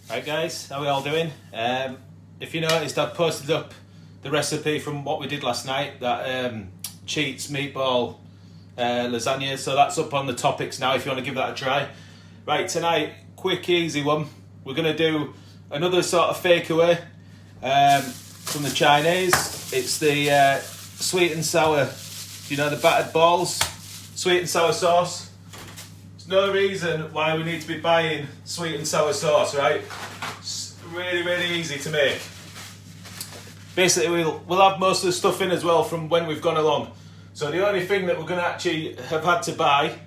Right guys, how are we all doing? If you noticed, I've posted up the recipe from what we did last night, that Cheats meatball lasagna, so that's up on the topics now if you want to give that a try. Right, tonight, quick easy one, we're going to do another sort of fakeaway from the Chinese. It's the sweet and sour, you know, the battered balls, sweet and sour sauce. No reason why we need to be buying sweet and sour sauce, right? It's really easy to make. Basically, we'll have most of the stuff in as well from when we've gone along. So the only thing that we're going to actually have had to buy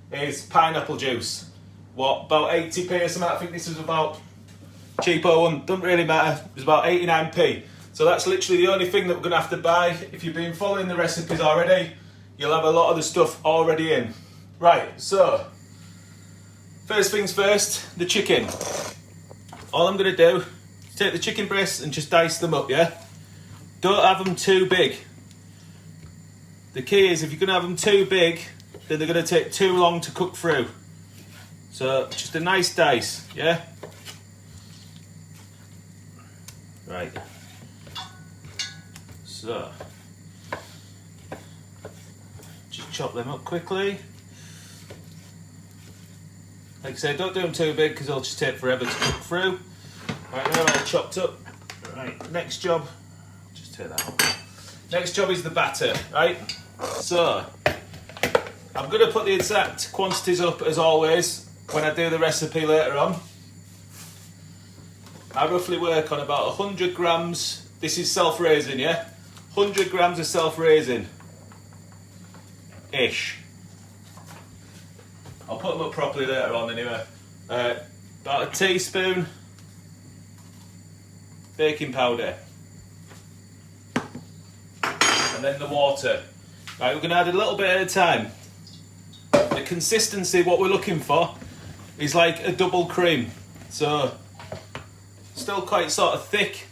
is pineapple juice. What, about 80p or something? I think this is about cheapo one. Doesn't really matter. It was about 89p. So that's literally the only thing that we're going to have to buy. If you've been following the recipes already, you'll have a lot of the stuff already in. Right, so first things first, the chicken. All I'm going to do is take the chicken breasts and just dice them up, yeah? Don't have them too big. The key is if you're going to have them too big, then they're going to take too long to cook through. So just a nice dice, yeah? Right. So just chop them up quickly. Like I said, don't do them too big because they'll just take forever to cook through. Right, they're all chopped up. Right, next job, just take that off. Next job is the batter, right? So, I'm going to put the exact quantities up as always when I do the recipe later on. I roughly work on about 100 grams. This is self-raising, yeah? 100 grams of self-raising-ish. I'll put them up properly later on anyway. About a teaspoon baking powder. And then the water. Right, we're going to add a little bit at a time. The consistency, what we're looking for, is like a double cream. So, still quite sort of thick.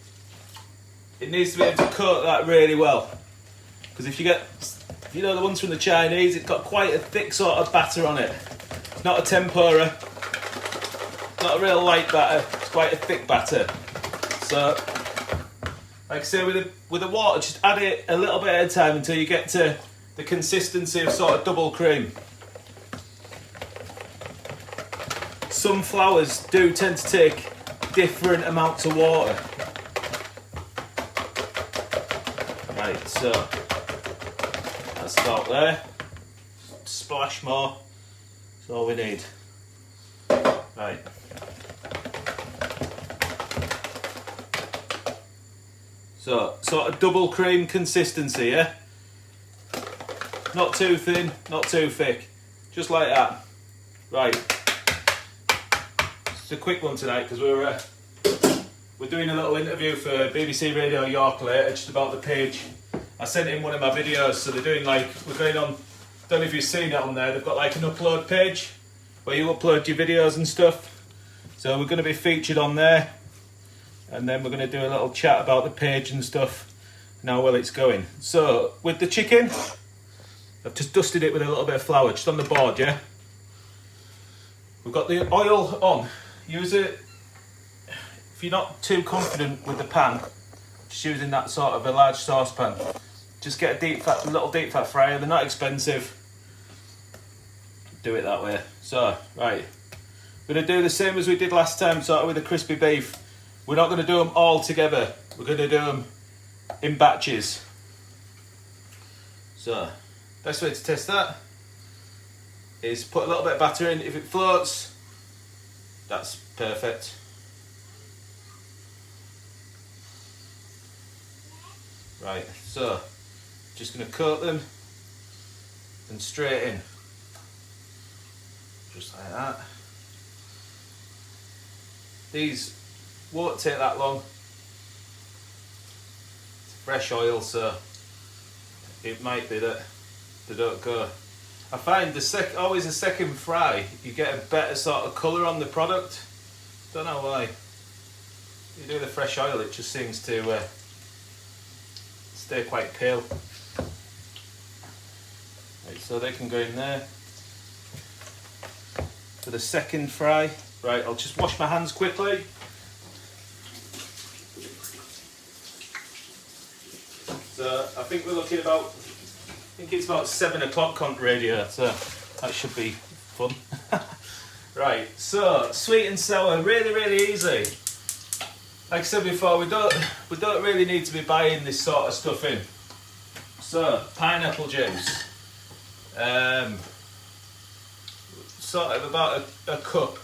It needs to be able to coat that really well. Because if you get, you know, the ones from the Chinese, it's got quite a thick sort of batter on it. Not a tempura, not a real light batter, it's quite a thick batter. So, like I say, with the water, just add it a little bit at a time until you get to the consistency of sort of double cream. Some flours do tend to take different amounts of water. Right, so that's about there. Splash more. That's all we need. Right. So, sort of double cream consistency, yeah? Not too thin, not too thick. Just like that. Right. It's a quick one tonight because we're doing a little interview for BBC Radio York later, just about the page. I sent in one of my videos, so they're doing like, we're going on, don't know if you've seen it on there, they've got like an upload page where you upload your videos and stuff. So we're going to be featured on there, and then we're going to do a little chat about the page and stuff and how well it's going. So with the chicken, I've just dusted it with a little bit of flour just on the board, yeah? We've got the oil on. Use it, if you're not too confident with the pan, just using that sort of a large saucepan. Just get a little deep fat fryer, they're not expensive. Do it that way. So, right. We're going to do the same as we did last time, sort of with the crispy beef. We're not going to do them all together. We're going to do them in batches. So, best way to test that is put a little bit of batter in. If it floats, that's perfect. Right, so just going to coat them and straight in. Just like that. These won't take that long. It's fresh oil, so it might be that they don't go. I find always the second fry, you get a better sort of colour on the product. Don't know why. You do the fresh oil, it just seems to stay quite pale. Right, so they can go in there. For the second fry, right, I'll just wash my hands quickly. So I think we're looking about, it's about 7 o'clock on radio, so that should be fun. Right, so sweet and sour, really, really easy. Like I said before, we don't really need to be buying this sort of stuff in. So, pineapple juice. Sort of about a cup.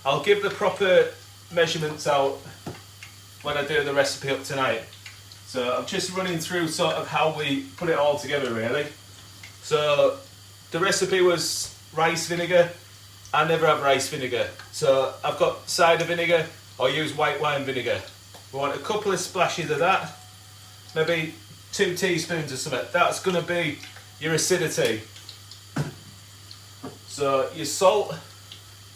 I'll give the proper measurements out when I do the recipe up tonight. So I'm just running through sort of how we put it all together really. So the recipe was rice vinegar. I never have rice vinegar. So I've got cider vinegar or use white wine vinegar. We want a couple of splashes of that. Maybe 2 teaspoons or something. That's going to be your acidity. So your salt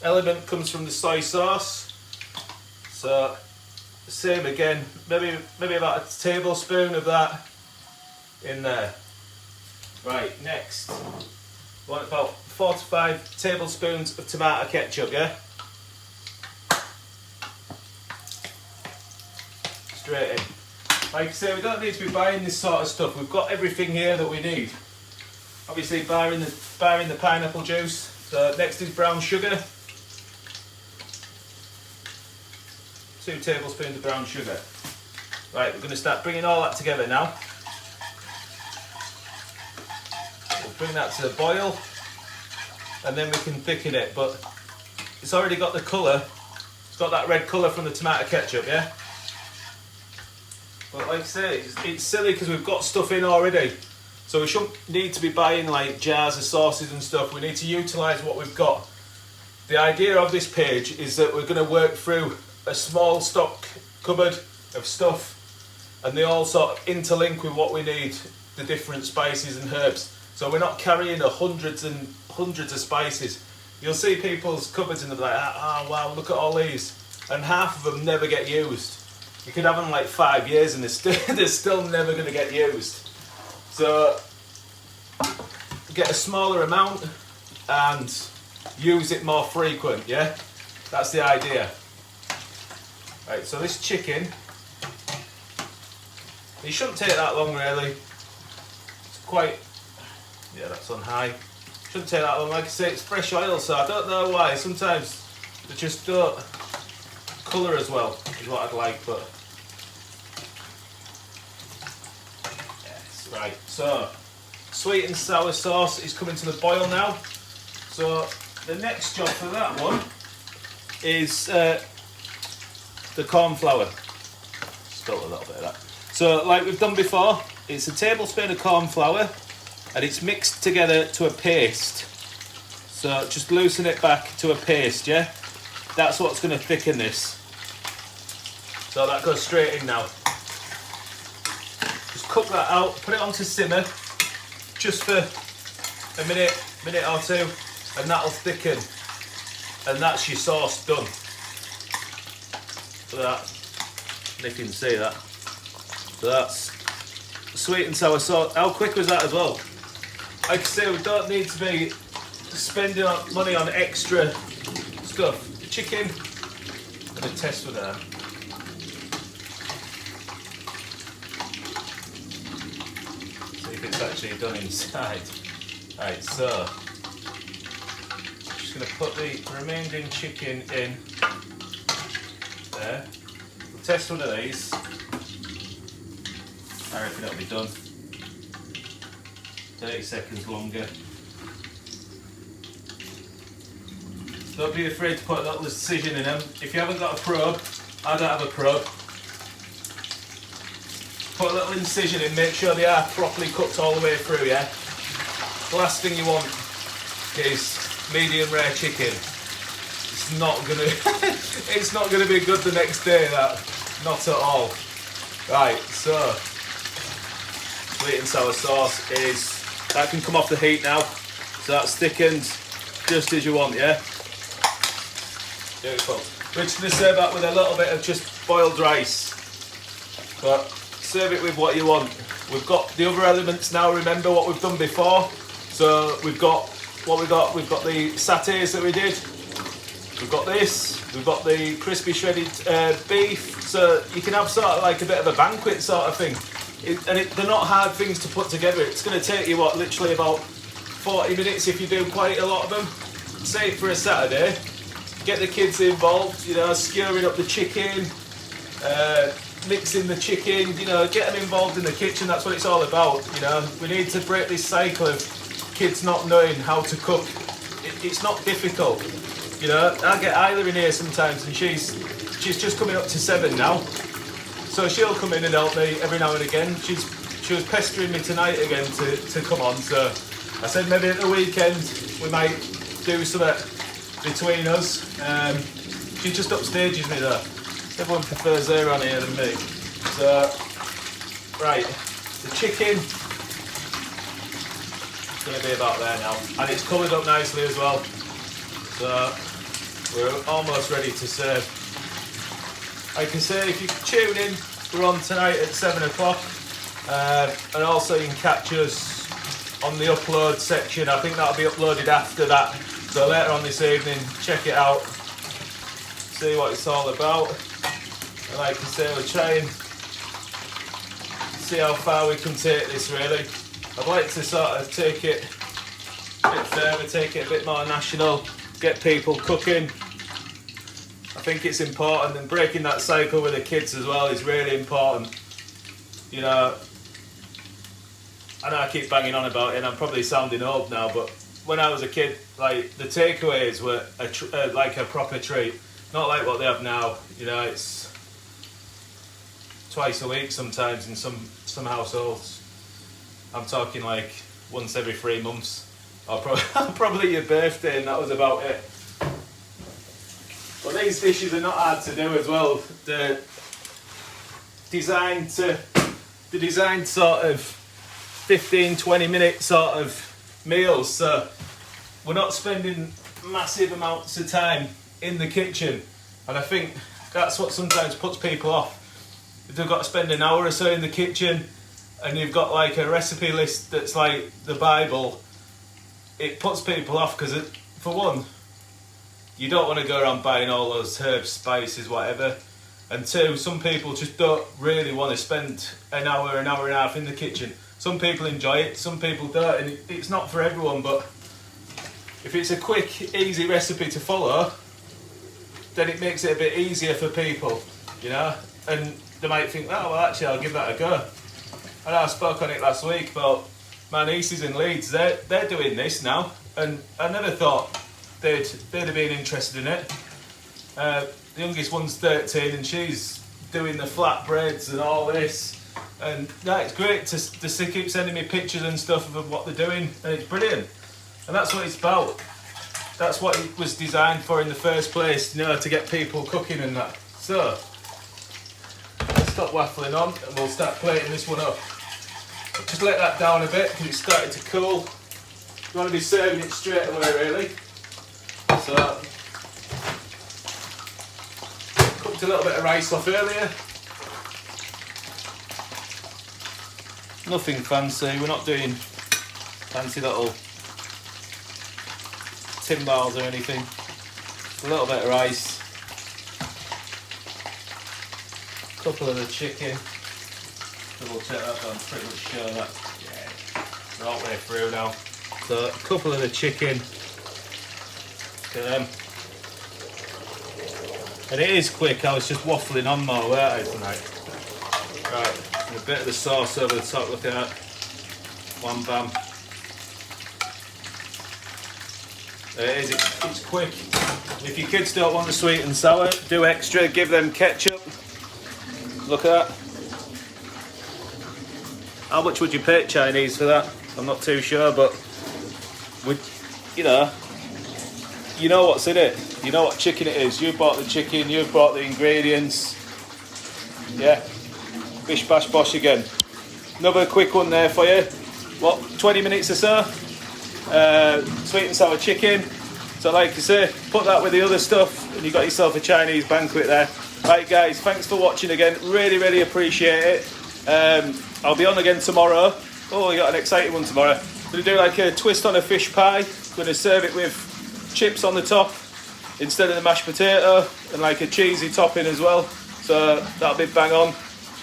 element comes from the soy sauce. So same again, maybe about a tablespoon of that in there. Right, next, we want about 4 to 5 tablespoons of tomato ketchup, yeah? Straight in. Like I say, we don't need to be buying this sort of stuff. We've got everything here that we need. Obviously, barring the pineapple juice. So next is brown sugar. 2 tablespoons of brown sugar. Right, we're going to start bringing all that together now. We'll bring that to a boil, and then we can thicken it. But it's already got the colour. It's got that red colour from the tomato ketchup, yeah? But like I say, it's silly because we've got stuff in already. So we shouldn't need to be buying like jars of sauces and stuff. We need to utilise what we've got. The idea of this page is that we're going to work through a small stock cupboard of stuff, and they all sort of interlink with what we need, the different spices and herbs. So we're not carrying hundreds and hundreds of spices. You'll see people's cupboards and they'll be like, oh wow, look at all these. And half of them never get used. You could have them like 5 years and they're still never going to get used. So get a smaller amount and use it more frequent, yeah? That's the idea. Right, so this chicken, it shouldn't take that long really. It's quite, yeah, that's on high. Shouldn't take that long. Like I say, it's fresh oil, so I don't know why. Sometimes they just don't colour as well, is what I'd like, but yes, right. So sweet and sour sauce is coming to the boil now. So the next job for that one is the corn flour. Spilt a little bit of that. So like we've done before, it's a tablespoon of corn flour and it's mixed together to a paste. So just loosen it back to a paste, yeah? That's what's going to thicken this. So that goes straight in now. Just cook that out, put it onto simmer just for a minute or two, and that'll thicken. And that's your sauce done. Look at that. And if you can see that. So that's sweet and sour sauce. How quick was that as well? Like I say, we don't need to be spending money on extra stuff. The chicken, I'm going to test with that. See if it's actually done inside. Right, so just going to put the remaining chicken in there. We'll test one of these. I reckon it'll be done. 30 seconds longer. Don't be afraid to put a little incision in them. If you haven't got a probe, I don't have a probe. Put a little incision in, make sure they are properly cooked all the way through, yeah? The last thing you want is medium rare chicken. It's not gonna it's not gonna be good the next day, that. Not at all. Right, so sweet and sour sauce is, that can come off the heat now. So that's thickened just as you want, yeah? Beautiful. We're just going to serve that with a little bit of just boiled rice. But serve it with what you want. We've got the other elements now, remember what we've done before. So we've got what we've got the satays that we did. We've got this, we've got the crispy shredded beef. So you can have sort of like a bit of a banquet sort of thing. they're not hard things to put together. It's going to take you literally about 40 minutes if you do quite a lot of them. Say for a Saturday, get the kids involved, skewering up the chicken, mixing the chicken, get them involved in the kitchen. That's what it's all about. We need to break this cycle of kids not knowing how to cook. It's not difficult. I get Isla in here sometimes, and she's just coming up to 7 now, so she'll come in and help me every now and again. She was pestering me tonight again to come on, so I said maybe at the weekend we might do something between us. She just upstages me though. Everyone prefers her on here than me. So, right, the chicken is going to be about there now, and it's coloured up nicely as well. So we're almost ready to serve. Like I say, if you tune in, we're on tonight at 7 o'clock, and also you can catch us on the upload section. I think that'll be uploaded after that. So later on this evening, check it out, see what it's all about. And like I say, we're trying to see how far we can take this really. I'd like to sort of take it a bit further, take it a bit more national, get people cooking. I think it's important, and breaking that cycle with the kids as well is really important. I know I keep banging on about it and I'm probably sounding old now, but when I was a kid, like the takeaways were like a proper treat. Not like what they have now, it's twice a week sometimes in some households. I'm talking like once every 3 months, or probably your birthday, and that was about it. But these dishes are not hard to do as well. They're designed sort of 15-20 minute sort of meals, so we're not spending massive amounts of time in the kitchen, and I think that's what sometimes puts people off. If they've got to spend an hour or so in the kitchen and you've got like a recipe list that's like the Bible, it puts people off because, for one, you don't want to go around buying all those herbs, spices, whatever, and two, some people just don't really want to spend an hour and a half in the kitchen. Some people enjoy it, some people don't, and it's not for everyone, but if it's a quick, easy recipe to follow, then it makes it a bit easier for people, and they might think, oh, well, actually, I'll give that a go. And I spoke on it last week about my nieces in Leeds. They're doing this now, and I never thought they'd have been interested in it. The youngest one's 13, and she's doing the flatbreads and all this. And it's great to keep sending me pictures and stuff of what they're doing, and it's brilliant. And that's what it's about. That's what it was designed for in the first place, to get people cooking and that. So, let's stop waffling on and we'll start plating this one up. Just let that down a bit because it's starting to cool. You want to be serving it straight away really. So, cooked a little bit of rice off earlier. Nothing fancy, we're not doing fancy little timbales or anything. A little bit of rice. Couple of the chicken. Double check that, but I'm pretty much sure that, we're all the way through now. So a couple of the chicken. Look at them. And it is quick, I was just waffling on more, weren't I, tonight? Right, and a bit of the sauce over the top, look at that. Wham bam. There it is, it's quick. If your kids don't want the sweet and sour, do extra, give them ketchup. Look at that. How much would you pay Chinese for that? I'm not too sure, but you know what's in it. You know what chicken it is. You bought the chicken, you've bought the ingredients. Yeah. Bish bash bosh again. Another quick one there for you. 20 minutes or so. Sweet and sour chicken. So like I say, put that with the other stuff and you got yourself a Chinese banquet there. Right guys, thanks for watching again. Really, really appreciate it. I'll be on again tomorrow. Oh, we got an exciting one tomorrow. Going to do like a twist on a fish pie. Going to serve it with chips on the top instead of the mashed potato and like a cheesy topping as well. So that'll be bang on.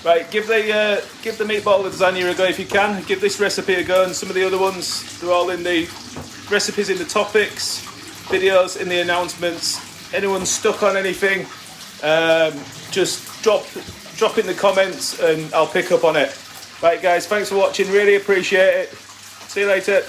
Right, give the meatball lasagna a go if you can. Give this recipe a go, and some of the other ones, they're all in the recipes, in the topics, videos, in the announcements. Anyone stuck on anything, just drop in the comments and I'll pick up on it. Right guys, thanks for watching, really appreciate it. See you later.